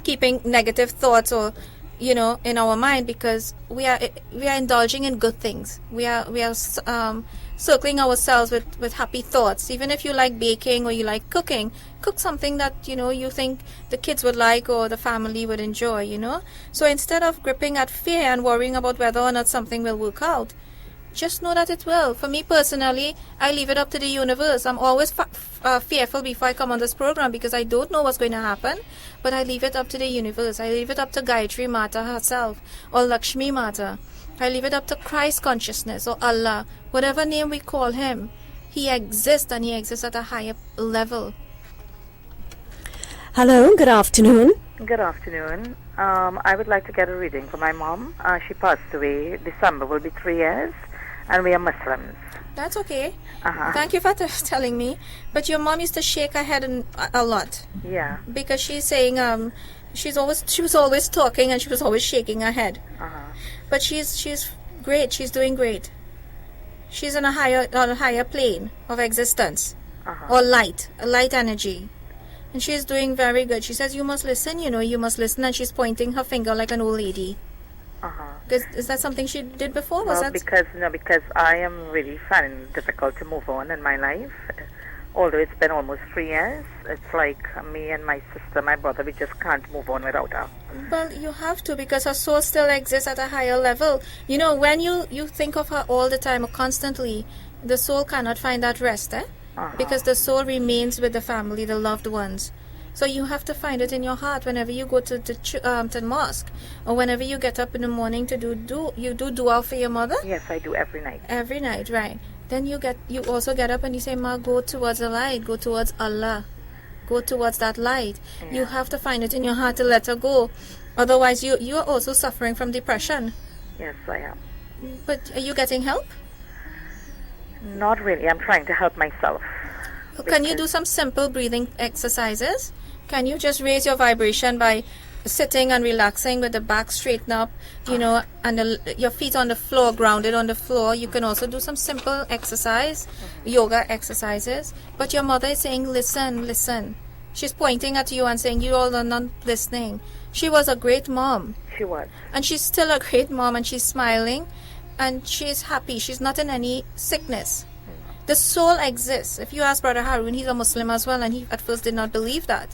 Speaker 1: keeping negative thoughts or in our mind, because we are indulging in good things. We are circling ourselves with happy thoughts. Even if you like baking or you like cooking, cook something that you think the kids would like or the family would enjoy. So instead of gripping at fear and worrying about whether or not something will work out, just know that it will. For me personally, I leave it up to the universe. I'm always fearful before I come on this program because I don't know what's going to happen, but I leave it up to the universe. I leave it up to Gayatri Mata herself or Lakshmi Mata. I leave it up to Christ consciousness or Allah, whatever name we call him. He exists, and he exists at a higher level.
Speaker 2: Hello, good afternoon.
Speaker 9: Good afternoon. I would like to get a reading for my mom. She passed away. December will be 3 years, and we are Muslims.
Speaker 1: That's okay.
Speaker 9: Uh-huh.
Speaker 1: Thank you for telling me. But your mom used to shake her head a lot.
Speaker 9: Yeah.
Speaker 1: Because she's saying she was always talking and she was always shaking her head.
Speaker 9: Uh-huh.
Speaker 1: But she's great. She's doing great. She's on a higher plane of existence, or a light energy. And she's doing very good. She says, you must listen, you must listen. And she's pointing her finger like an old lady. Is that something she did before?
Speaker 9: Because I am really finding it difficult to move on in my life. Although it's been almost 3 years, it's like me and my sister, my brother, we just can't move on without her.
Speaker 1: Well, you have to, because her soul still exists at a higher level. When you think of her all the time or constantly, the soul cannot find that rest, because the soul remains with the family, the loved ones. So you have to find it in your heart whenever you go to the mosque, or whenever you get up in the morning to do dua for your mother.
Speaker 9: Yes, I do every night.
Speaker 1: Every night, right? Then you also get up and you say, Ma, go towards the light, go towards Allah, go towards that light. Yeah. You have to find it in your heart to let her go. Otherwise, you are also suffering from depression.
Speaker 9: Yes, I am.
Speaker 1: But are you getting help?
Speaker 9: Not really. I'm trying to help myself.
Speaker 1: Can you do some simple breathing exercises? Can you just raise your vibration by sitting and relaxing with the back straightened up, and your feet on the floor, grounded on the floor? You can also do some simple exercise, yoga exercises. But your mother is saying, listen, listen. She's pointing at you and saying, you all are not listening. She was a great mom.
Speaker 9: She was.
Speaker 1: And she's still a great mom, and she's smiling, and she's happy. She's not in any sickness. The soul exists. If you ask Brother Harun, he's a Muslim as well, and he at first did not believe that.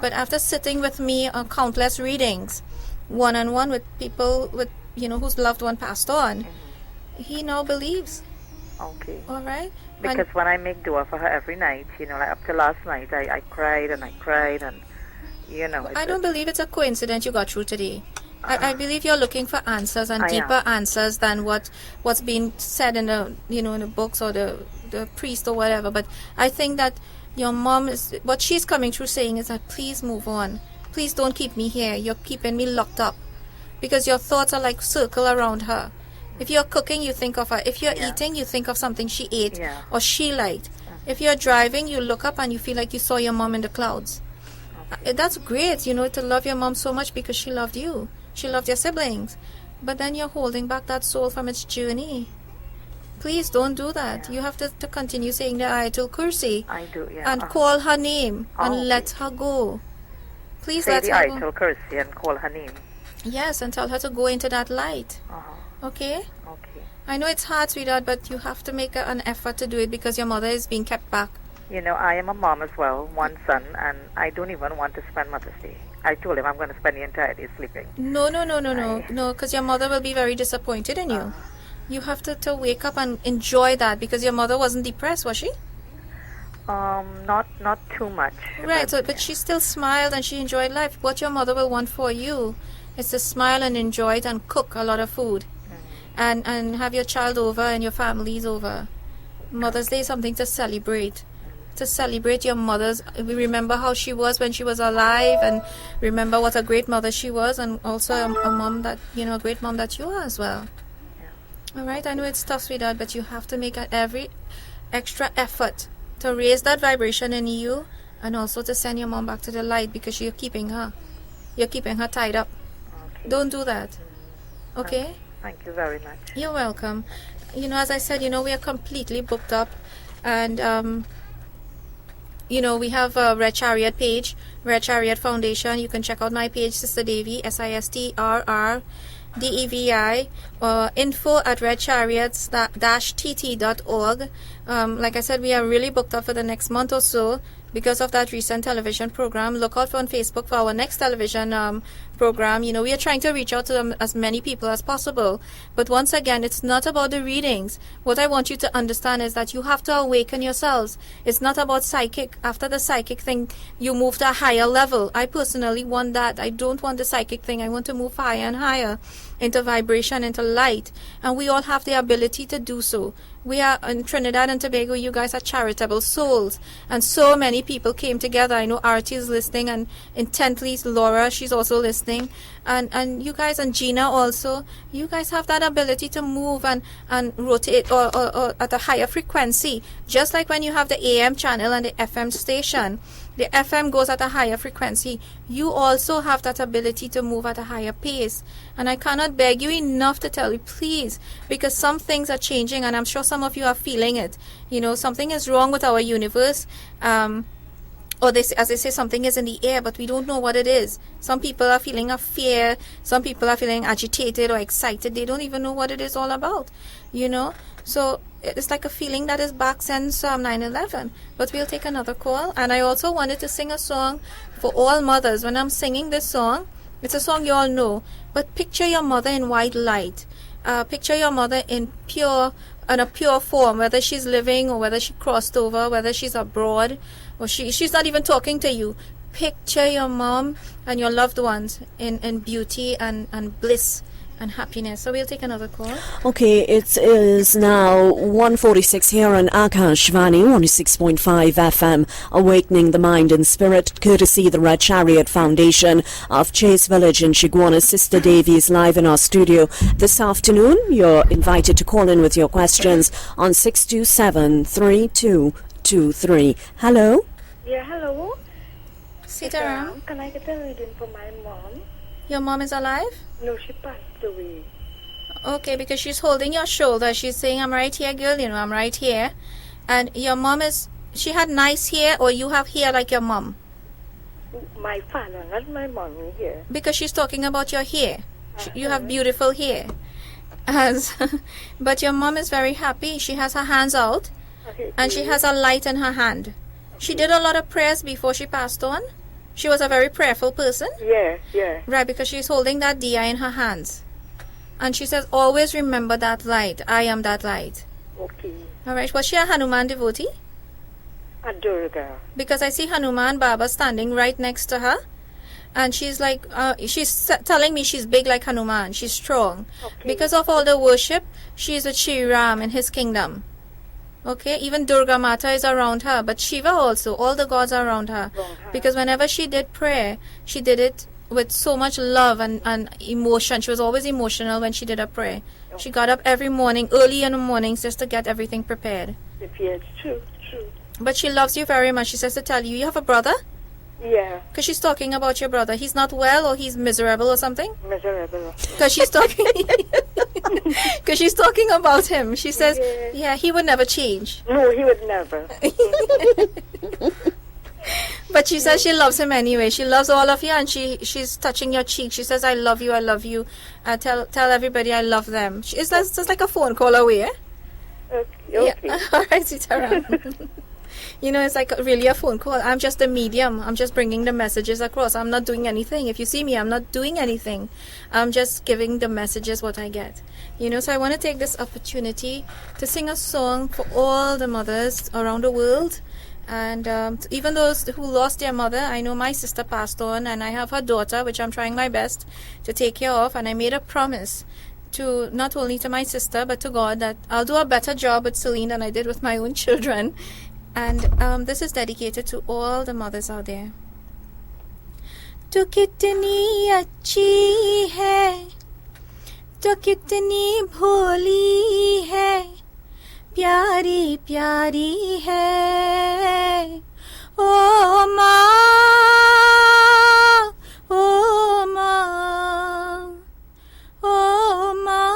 Speaker 1: But after sitting with me on countless readings, one-on-one with people whose loved one passed on, he now believes.
Speaker 9: Okay.
Speaker 1: All right?
Speaker 9: Because when I make dua for her every night, like up to last night, I cried and I cried, and
Speaker 1: I don't believe it's a coincidence you got through today. I believe you're looking for answers, and deeper answers than what's being said in the in the books or the priest or whatever. But I think that your mom what she's coming through saying is that please move on. Please don't keep me here. You're keeping me locked up, because your thoughts are like circle around her. If you're cooking, you think of her. If you're eating, you think of something she ate or she liked. If you're driving, you look up and you feel like you saw your mom in the clouds. That's great, to love your mom so much because she loved you. She loved your siblings. But then you're holding back that soul from its journey. Please don't do that. You have to continue saying the Ayatul Kursi.
Speaker 9: I do,
Speaker 1: and call her name and let her go. Please
Speaker 9: say
Speaker 1: let
Speaker 9: the
Speaker 1: her
Speaker 9: Ayatul Kursi and call her name.
Speaker 1: Yes, and tell her to go into that light. Okay?
Speaker 9: Okay.
Speaker 1: I know it's hard, sweetheart, but you have to make an effort to do it because your mother is being kept back.
Speaker 9: I am a mom as well, one son, and I don't even want to spend Mother's Day. I told him I'm going to spend the entire day sleeping.
Speaker 1: No, because your mother will be very disappointed in you. You have to wake up and enjoy that, because your mother wasn't depressed, was she?
Speaker 9: Not too much.
Speaker 1: Right, but she still smiled and she enjoyed life. What your mother will want for you is to smile and enjoy it and cook a lot of food. And have your child over and your families over. Mother's Day is something to celebrate. To celebrate your mother's. We remember how she was when she was alive, and remember what a great mother she was, and also a mom that, a great mom that you are as well. All right, I know it's tough, sweetheart, but you have to make every extra effort to raise that vibration in you, and also to send your mom back to the light, because you're keeping her tied up.
Speaker 9: Okay.
Speaker 1: Don't do that. Okay?
Speaker 9: Thank you very much.
Speaker 1: You're welcome. As I said, we are completely booked up, and we have a Red Chariot page, Red Chariot Foundation. You can check out my page, Sister Devi, SISTRRDEVI, info@redchariots-tt.org. Like I said, we are really booked up for the next month or so. because of that recent television program. Look out on Facebook for our next television program. You know, we are trying to reach out to as many people as possible. But once again, it's not about the readings. What I want you to understand is that you have to awaken yourselves. It's not about psychic. After the psychic thing, you move to a higher level. I personally want that. I don't want the psychic thing. I want to move higher and higher into vibration, into light. And we all have the ability to do so. We are in Trinidad and Tobago. You guys are charitable souls. And so many people came together. I know Artie is listening, and intently Laura, she's also listening. And you guys, and Gina also, you guys have that ability to move and rotate or at a higher frequency. Just like when you have the AM channel and the FM station. The FM goes at a higher frequency. You also have that ability to move at a higher pace. And I cannot beg you enough to tell you, please, because some things are changing, and I'm sure some of you are feeling it. You know, something is wrong with our universe. Or as they say, something is in the air, but we don't know what it is. Some people are feeling a fear. Some people are feeling agitated or excited. They don't even know what it is all about, you know. So it's like a feeling that is back since 9/11. But we'll take another call. And I also wanted to sing a song for all mothers. When I'm singing this song, it's a song you all know. But picture your mother in white light. Picture your mother in a pure form, whether she's living or whether she crossed over, whether she's abroad or she's not even talking to you. Picture your mom and your loved ones in beauty and bliss and happiness. So we'll take another call.
Speaker 2: Okay, it is now 1:46 here on Akashvani 106.5 FM, awakening the mind and spirit, courtesy the Red Chariot Foundation of Chase Village in Chiguana. Sister Devi is live in our studio this afternoon. You're invited to call in with your questions on 627-3223. Hello?
Speaker 6: Yeah, hello.
Speaker 1: Sitaram,
Speaker 6: Can I get a reading for my mom?
Speaker 1: your mom is alive?
Speaker 6: No, she passed away.
Speaker 1: Okay, because she's holding your shoulder. She's saying, I'm right here, girl. You know, I'm right here. And your mom she had nice hair, or you have hair like your mom?
Speaker 6: My father, not my mom here.
Speaker 1: Because she's talking about your hair. You have beautiful hair. But your mom is very happy. She has her hands out, and she has a light in her hand. She did a lot of prayers before she passed on. She was a very prayerful person.
Speaker 6: Yeah, yeah.
Speaker 1: Right, because she's holding that diya in her hands. And she says, always remember that light. I am that light.
Speaker 6: Okay.
Speaker 1: All right. Was she a Hanuman devotee?
Speaker 6: A Durga.
Speaker 1: Because I see Hanuman Baba standing right next to her. And she's like, she's telling me she's big like Hanuman. She's strong.
Speaker 6: Okay.
Speaker 1: Because of all the worship, she's with Shri Ram in his kingdom. Okay, even Durga Mata is around her, but Shiva also, all the gods are around her. Because whenever she did prayer, she did it with so much love and emotion. She was always emotional when she did her prayer. She got up every morning, early in the mornings, just to get everything prepared.
Speaker 6: Yes, true.
Speaker 1: But she loves you very much. She says to tell you have a brother?
Speaker 6: Yeah.
Speaker 1: Because she's talking about your brother. He's not well, or he's miserable or something?
Speaker 6: Miserable.
Speaker 1: Because she's talking... Because she's talking about him. She says, yeah, he would never change.
Speaker 6: No, he would never.
Speaker 1: But she says she loves him anyway. She loves all of you, and she's touching your cheek. She says, I love you, I love you. Tell everybody I love them. It's just like a phone call away, eh?
Speaker 6: Okay.
Speaker 1: Yeah. All right, Sitaram. You know, it's like really a phone call. I'm just a medium. I'm just bringing the messages across. I'm not doing anything. If you see me, I'm not doing anything. I'm just giving the messages what I get. You know, so I want to take this opportunity to sing a song for all the mothers around the world. And even those who lost their mother, I know my sister passed on, and I have her daughter, which I'm trying my best to take care of. And I made a promise to not only to my sister, but to God, that I'll do a better job with Celine than I did with my own children. And this is dedicated to all the mothers out there. Tu kitni achhi hai, tu kitni bholi hai, प्यारी प्यारी है ओ माँ ओ माँ ओ माँ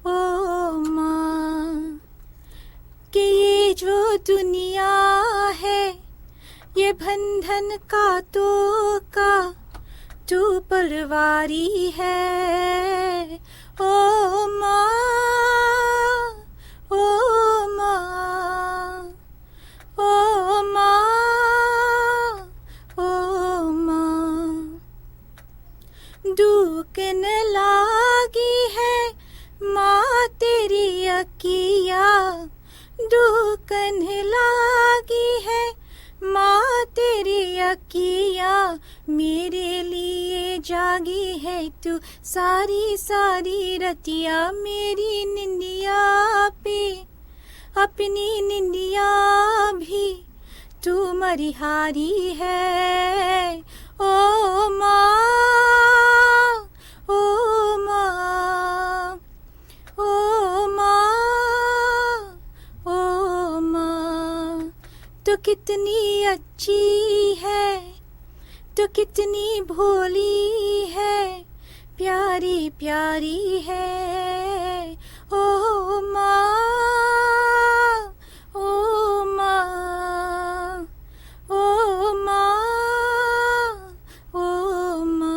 Speaker 1: ओ माँ कि ये जो दुनिया है ये बंधन का तो का तू पलवारी है ओ माँ ओ माँ ओ अकिया डूकन लागी है माँ तेरी अकिया मेरे लिए जागी है तू सारी सारी रतिया मेरी निंदिया पे अपनी निंदिया भी तू मरिहारी है ओ माँ ओ माँ ओ माँ ओ माँ तो कितनी अच्छी है तो कितनी भोली है प्यारी प्यारी है ओ माँ ओ माँ ओ माँ ओ माँ.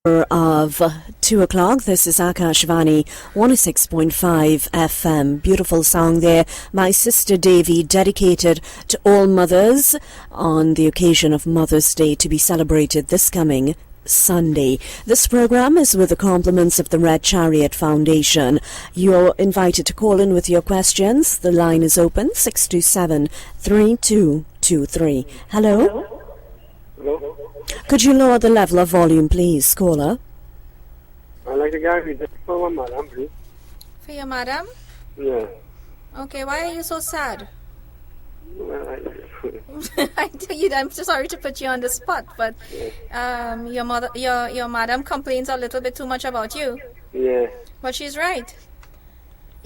Speaker 2: Of 2 o'clock, this is Akashvani 106.5 FM. Beautiful song there, my sister Devi, dedicated to all mothers on the occasion of Mother's Day to be celebrated this coming Sunday. This program is with the compliments of the Red Chariot Foundation. You're invited to call in with your questions. The line is open, 627-3223. Hello?
Speaker 5: Hello?
Speaker 2: Could you lower the level of volume, please, caller?
Speaker 5: I'd like to get read for my madam, please.
Speaker 1: For your madam?
Speaker 5: Yeah.
Speaker 1: Okay, why are you so sad?
Speaker 5: Well,
Speaker 1: I'm so sorry to put you on the spot, but your madam complains a little bit too much about you.
Speaker 5: yeah.
Speaker 1: But she's right.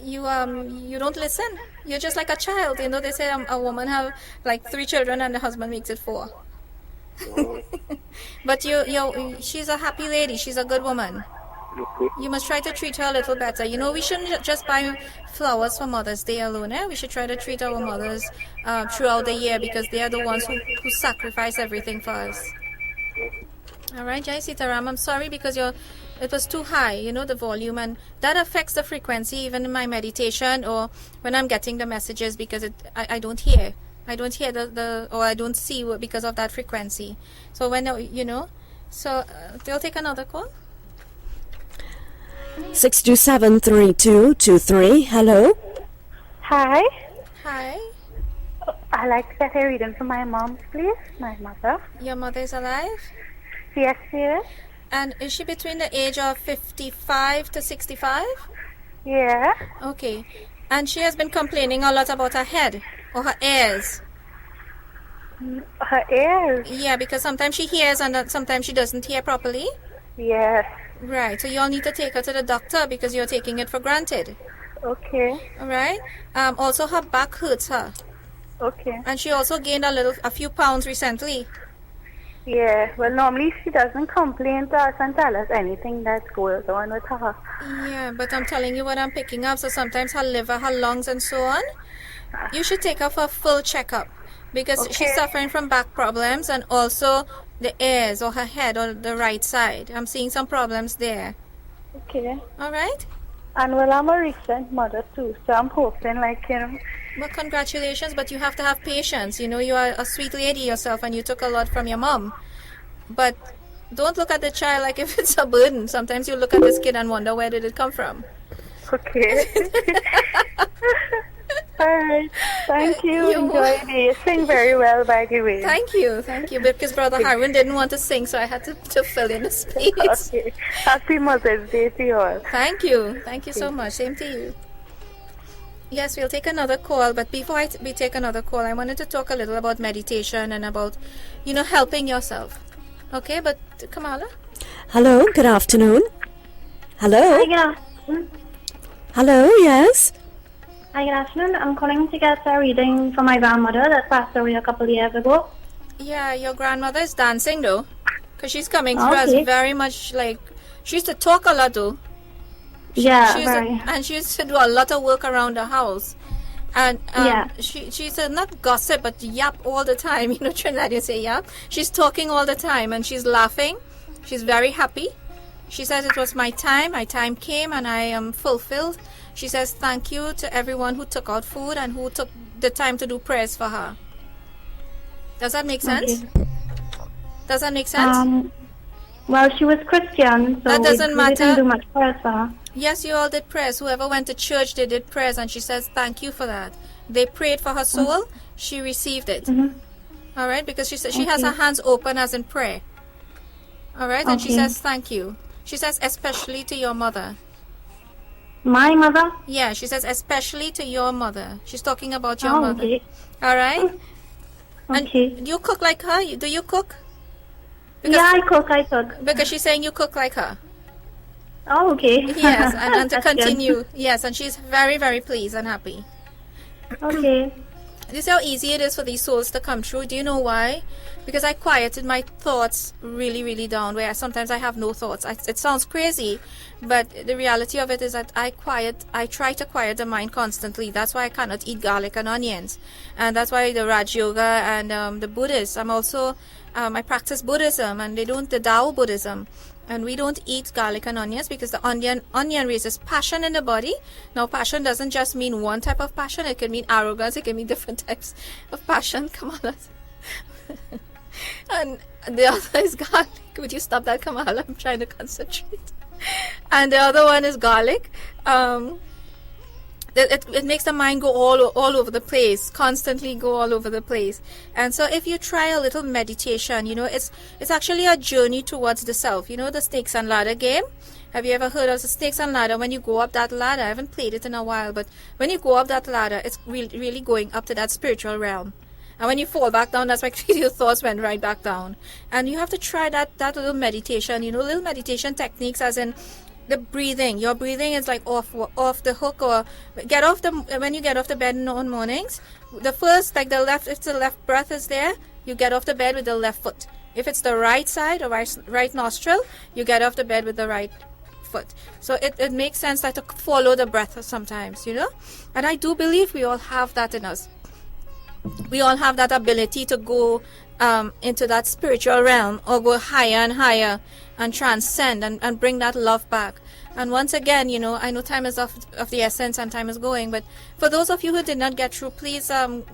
Speaker 1: You don't listen. You're just like a child. You know, they say a woman have like 3 children and the husband makes it 4. But she's a happy lady. She's a good woman.
Speaker 5: Okay.
Speaker 1: You must try to treat her a little better. You know, we shouldn't just buy flowers for Mother's Day alone. We should try to treat our mothers throughout the year because they are the ones who sacrifice everything for us. All right, Jai Sitaram, I'm sorry because it was too high, you know, the volume, and that affects the frequency even in my meditation or when I'm getting the messages because I don't hear. I don't hear or I don't see because of that frequency. So when, you know, so they'll take another call.
Speaker 2: 627-3223. Hello?
Speaker 7: Hi.
Speaker 1: Hi.
Speaker 7: I'd like to get a reading for my mom, please. My mother.
Speaker 1: Your mother is alive?
Speaker 7: Yes, she is.
Speaker 1: And is she between the age of 55 to 65?
Speaker 7: Yeah.
Speaker 1: Okay. And she has been complaining a lot about her head or her ears.
Speaker 7: Her ears?
Speaker 1: Yeah, because sometimes she hears and sometimes she doesn't hear properly.
Speaker 7: Yes.
Speaker 1: Right. So you all need to take her to the doctor because you're taking it for granted.
Speaker 7: Okay.
Speaker 1: All right. Also, her back hurts her.
Speaker 7: Okay.
Speaker 1: And she also gained a few pounds recently.
Speaker 7: Yeah. Well, normally she doesn't complain to us and tell us anything that goes on with her.
Speaker 1: Yeah, but I'm telling you what I'm picking up. So sometimes her liver, her lungs, and so on. You should take her for a full checkup because she's suffering from back problems and also the ears or her head or the right side. I'm seeing some problems there.
Speaker 7: Okay.
Speaker 1: All right.
Speaker 7: And well, I'm a recent mother too, so I'm hoping, like, you know.
Speaker 1: Well, congratulations, but you have to have patience. You know, you are a sweet lady yourself and you took a lot from your mom. But don't look at the child like if it's a burden. Sometimes you look at this kid and wonder where did it come from.
Speaker 7: Okay. Alright. Thank you. Enjoy the sing very well, by the way.
Speaker 1: Thank you. Because Brother Harwin didn't want to sing, so I had to fill in the space.
Speaker 7: Okay. Happy Mother's Day to you all.
Speaker 1: Thank you. Thank you so much. Same to you. Yes, we'll take another call, but before we take another call, I wanted to talk a little about meditation and about, you know, helping yourself. Okay, but Kamala?
Speaker 2: Hello, good afternoon. Hello?
Speaker 8: Hi, good afternoon.
Speaker 2: Hello, yes?
Speaker 8: Hi, good afternoon. I'm calling to get a reading for my grandmother that passed away a couple of years ago.
Speaker 1: Yeah, your grandmother is dancing though, because she's coming through as very much like, she used to talk a lot though. And she used to do a lot of work around the house. And she's not gossip, but yap all the time. You know, Trinidad say yap. She's talking all the time and she's laughing. She's very happy. She says it was my time came and I am fulfilled. She says thank you to everyone who took out food and who took the time to do prayers for her. Does that make sense?
Speaker 8: Well, she was Christian, so
Speaker 1: that doesn't
Speaker 8: we
Speaker 1: matter.
Speaker 8: didn't do much prayers for her.
Speaker 1: Yes, you all did prayers. Whoever went to church, they did prayers, and she says thank you for that. They prayed for her soul. She received it. All right, because she says she has her hands open as in prayer. All right, and she says thank you. She says especially to your mother.
Speaker 8: My mother?
Speaker 1: Yeah, she says especially to your mother. She's talking about your mother.
Speaker 8: Okay.
Speaker 1: All right.
Speaker 8: Okay.
Speaker 1: And you cook like her? Do you cook?
Speaker 8: Yeah, I cook.
Speaker 1: Because she's saying you cook like her.
Speaker 8: Oh, okay.
Speaker 1: Yes, and to
Speaker 8: That's good.
Speaker 1: continue. Yes, and she's very, very pleased and happy.
Speaker 8: Okay.
Speaker 1: This is how easy it is for these souls to come true. Do you know why? Because I quieted my thoughts really, really down, where sometimes I have no thoughts. It sounds crazy, but the reality of it is that I try to quiet the mind constantly. That's why I cannot eat garlic and onions. And that's why the Raj Yoga and the Buddhists, I practice Buddhism, and they don't, the Tao Buddhism. And we don't eat garlic and onions because the onion raises passion in the body. Now, passion doesn't just mean one type of passion. It can mean arrogance. It can mean different types of passion. Kamala. And the other is garlic. Would you stop that, Kamala? I'm trying to concentrate. And the other one is garlic. It makes the mind go all over the place, constantly go all over the place. And so if you try a little meditation, it's actually a journey towards the self. You know the snakes and ladder game? Have you ever heard of the snakes and ladder? When you go up that ladder, I haven't played it in a while, but when you go up that ladder, it's really going up to that spiritual realm. And when you fall back down, that's why your thoughts went right back down. And you have to try that little meditation, little meditation techniques, as in the breathing. Your breathing is like off the hook, or when you get off the bed in the mornings, the first, like if the left breath is there, you get off the bed with the left foot. If it's the right side or right nostril, you get off the bed with the right foot. So it makes sense to follow the breath sometimes, and I do believe we all have that in us. We all have that ability to go into that spiritual realm, or go higher and higher and transcend and bring that love back. And once again, I know time is of the essence and time is going, but for those of you who did not get through, please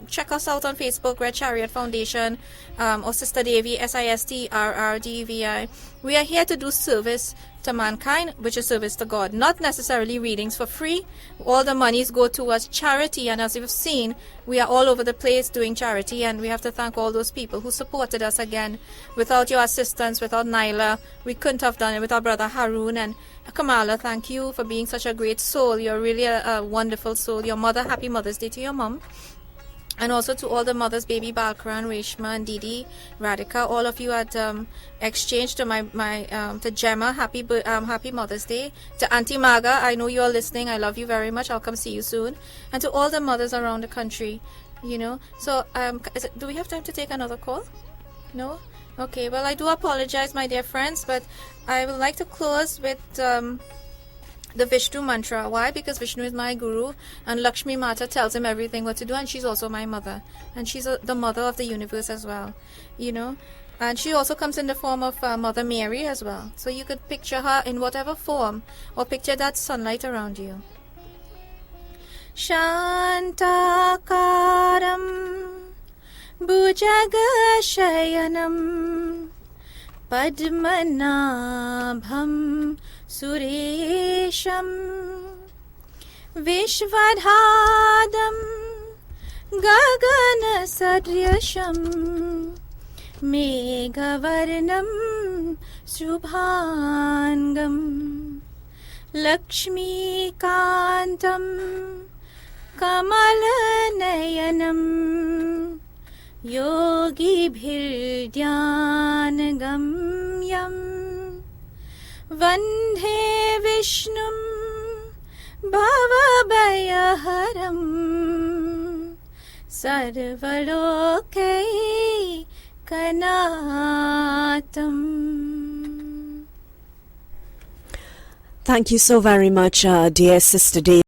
Speaker 1: check us out on Facebook, Red Chariot Foundation, or Sister Devi, SISTRRDVI. We are here to do service to mankind, which is service to God, not necessarily readings for free. All the monies go towards charity, and as you've seen, we are all over the place doing charity, and we have to thank all those people who supported us. Again, without your assistance, without Nyla, we couldn't have done it. With our brother Harun and Kamala, thank you for being such a great soul. You're really a wonderful soul. Your mother, happy Mother's Day to your mom. And also to all the mothers, baby Balkaran, Reshma, and Didi, Radhika, all of you at exchange. To to Gemma, happy Mother's Day. To Auntie Maga, I know you're listening. I love you very much. I'll come see you soon. And to all the mothers around the country, So, do we have time to take another call? No? Okay. Well, I do apologize, my dear friends, but I would like to close with the Vishnu mantra. Why? Because Vishnu is my guru, and Lakshmi Mata tells him everything what to do, and she's also my mother, and she's the mother of the universe as well, and she also comes in the form of Mother Mary as well. So you could picture her in whatever form, or picture that sunlight around you. Shantakaram Bhujagashayanam Padmanabham Suresham Vishwadhadam Gagana Saryasham Meghavarnam Subhangam Lakshmi Kantam Kamalanayanam Yogi Bhirdhyangamyam Vandhe Vishnum Bhavabayaharam Sarvalokai Kanatam.
Speaker 2: Thank you so very much, dear Sister Devi.